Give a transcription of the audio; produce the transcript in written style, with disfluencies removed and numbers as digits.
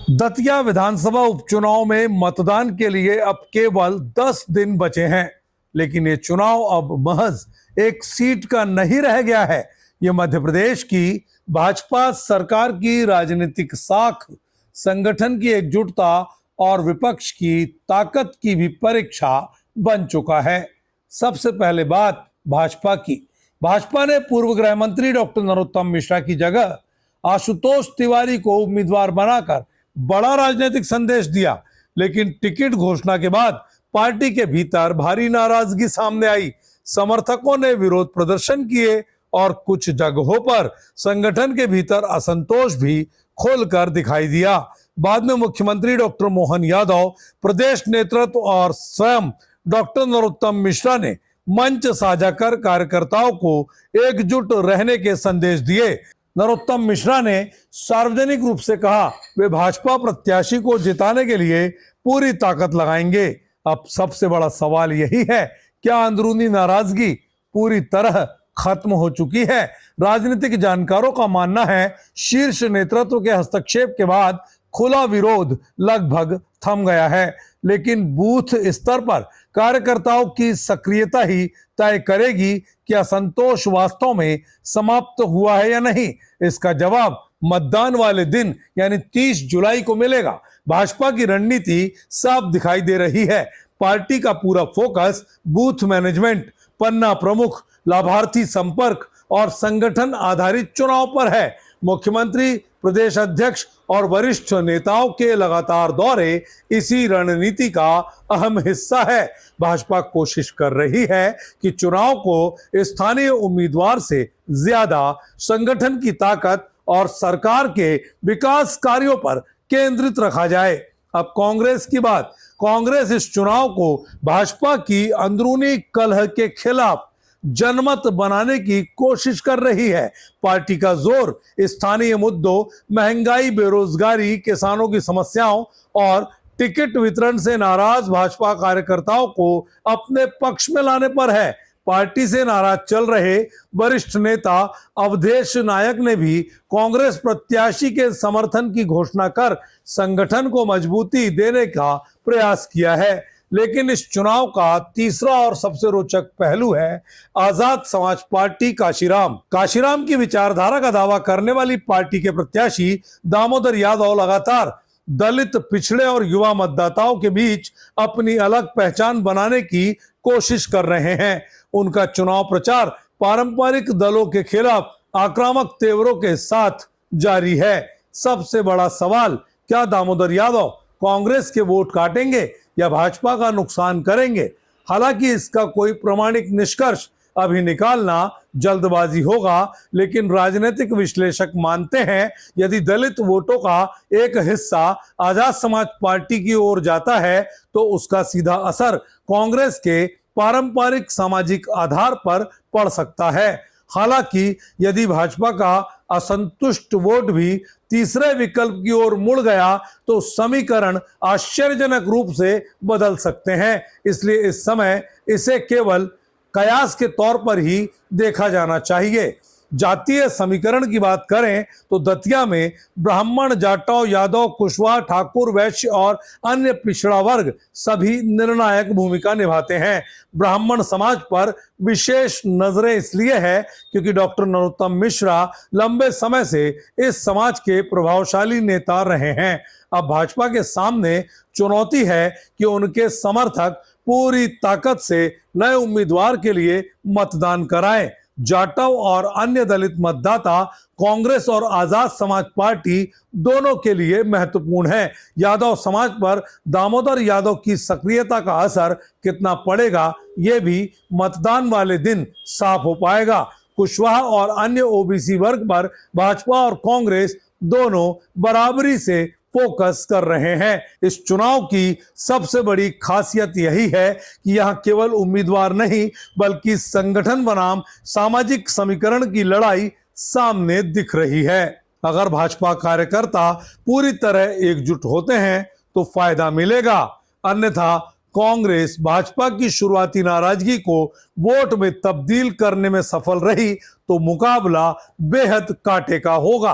दतिया विधानसभा उपचुनाव में मतदान के लिए अब केवल 10 दिन बचे हैं, लेकिन ये चुनाव अब महज एक सीट का नहीं रह गया है। ये मध्य प्रदेश की भाजपा सरकार की राजनीतिक साख, संगठन की एकजुटता और विपक्ष की ताकत की भी परीक्षा बन चुका है। सबसे पहले बात भाजपा की। भाजपा ने पूर्व गृह मंत्री डॉक्टर नरोत्तम मिश्रा की जगह आशुतोष तिवारी को उम्मीदवार बनाकर बड़ा राजनीतिक संदेश दिया, लेकिन टिकट घोषणा के बाद पार्टी के भीतर भारी नाराजगी सामने आई। समर्थकों ने विरोध प्रदर्शन किए और कुछ जगहों पर संगठन के भीतर असंतोष भी खोलकर दिखाई दिया। बाद में मुख्यमंत्री डॉक्टर मोहन यादव, प्रदेश नेतृत्व और स्वयं डॉक्टर नरोत्तम मिश्रा ने मंच साझा कर कार्यकर्ताओं को एकजुट रहने के संदेश दिए। नरोत्तम मिश्रा ने सार्वजनिक रूप से कहा वे भाजपा प्रत्याशी को जिताने के लिए पूरी ताकत लगाएंगे। अब सबसे बड़ा सवाल यही है, क्या अंदरूनी नाराजगी पूरी तरह खत्म हो चुकी है? राजनीतिक जानकारों का मानना है शीर्ष नेतृत्व के हस्तक्षेप के बाद खुला विरोध लगभग थम गया है, लेकिन बूथ स्तर पर कार्यकर्ताओं की सक्रियता ही तय करेगी कि असंतोष वास्तव में समाप्त हुआ है या नहीं। इसका जवाब मतदान वाले दिन यानी 30 जुलाई को मिलेगा। भाजपा की रणनीति साफ दिखाई दे रही है। पार्टी का पूरा फोकस बूथ मैनेजमेंट, पन्ना प्रमुख, लाभार्थी संपर्क और संगठन आधारित चुनाव पर है। मुख्यमंत्री, प्रदेश अध्यक्ष और वरिष्ठ नेताओं के लगातार दौरे इसी रणनीति का अहम हिस्सा है। भाजपा कोशिश कर रही है कि चुनाव को स्थानीय उम्मीदवार से ज्यादा संगठन की ताकत और सरकार के विकास कार्यों पर केंद्रित रखा जाए। अब कांग्रेस की बात। कांग्रेस इस चुनाव को भाजपा की अंदरूनी कलह के खिलाफ जनमत बनाने की कोशिश कर रही है। पार्टी का जोर स्थानीय मुद्दों, महंगाई, बेरोजगारी, किसानों की समस्याओं और टिकट वितरण से नाराज भाजपा कार्यकर्ताओं को अपने पक्ष में लाने पर है। पार्टी से नाराज चल रहे वरिष्ठ नेता अवधेश नायक ने भी कांग्रेस प्रत्याशी के समर्थन की घोषणा कर संगठन को मजबूती देने का प्रयास किया है। लेकिन इस चुनाव का तीसरा और सबसे रोचक पहलू है आजाद समाज पार्टी काशीराम की विचारधारा का दावा करने वाली पार्टी के प्रत्याशी दामोदर यादव लगातार दलित, पिछड़े और युवा मतदाताओं के बीच अपनी अलग पहचान बनाने की कोशिश कर रहे हैं। उनका चुनाव प्रचार पारंपरिक दलों के खिलाफ आक्रामक तेवरों के साथ जारी है। सबसे बड़ा सवाल, क्या दामोदर यादव कांग्रेस के वोट काटेंगे या भाजपा का नुकसान करेंगे? हालांकि इसका कोई प्रामाणिक निष्कर्ष अभी निकालना जल्दबाजी होगा, लेकिन राजनीतिक विश्लेषक मानते हैं यदि दलित वोटों का एक हिस्सा आजाद समाज पार्टी की ओर जाता है तो उसका सीधा असर कांग्रेस के पारंपरिक सामाजिक आधार पर पड़ सकता है। हालांकि यदि भाजपा का असंतुष्ट वोट भी तीसरे विकल्प की ओर मुड़ गया तो समीकरण आश्चर्यजनक रूप से बदल सकते हैं। इसलिए इस समय इसे केवल कयास के तौर पर ही देखा जाना चाहिए। जातीय समीकरण की बात करें तो दतिया में ब्राह्मण, जाटव, यादव, कुशवाहा, ठाकुर, वैश्य और अन्य पिछड़ा वर्ग सभी निर्णायक भूमिका निभाते हैं। ब्राह्मण समाज पर विशेष नजरें इसलिए है क्योंकि डॉक्टर नरोत्तम मिश्रा लंबे समय से इस समाज के प्रभावशाली नेता रहे हैं। अब भाजपा के सामने चुनौती है कि उनके समर्थक पूरी ताकत से नए उम्मीदवार के लिए मतदान कराएं। जाटव और अन्य दलित मतदाता कांग्रेस और आजाद समाज पार्टी दोनों के लिए महत्वपूर्ण है। यादव समाज पर दामोदर यादव की सक्रियता का असर कितना पड़ेगा, यह भी मतदान वाले दिन साफ हो पाएगा। कुशवाहा और अन्य ओबीसी वर्ग पर भाजपा और कांग्रेस दोनों बराबरी से फोकस कर रहे हैं। इस चुनाव की सबसे बड़ी खासियत यही है कि यहां केवल उम्मीदवार नहीं बल्कि संगठन बनाम सामाजिक समीकरण की लड़ाई सामने दिख रही है। अगर भाजपा कार्यकर्ता पूरी तरह एकजुट होते हैं तो फायदा मिलेगा, अन्यथा कांग्रेस भाजपा की शुरुआती नाराजगी को वोट में तब्दील करने में सफल रही तो मुकाबला बेहद कांटे का होगा।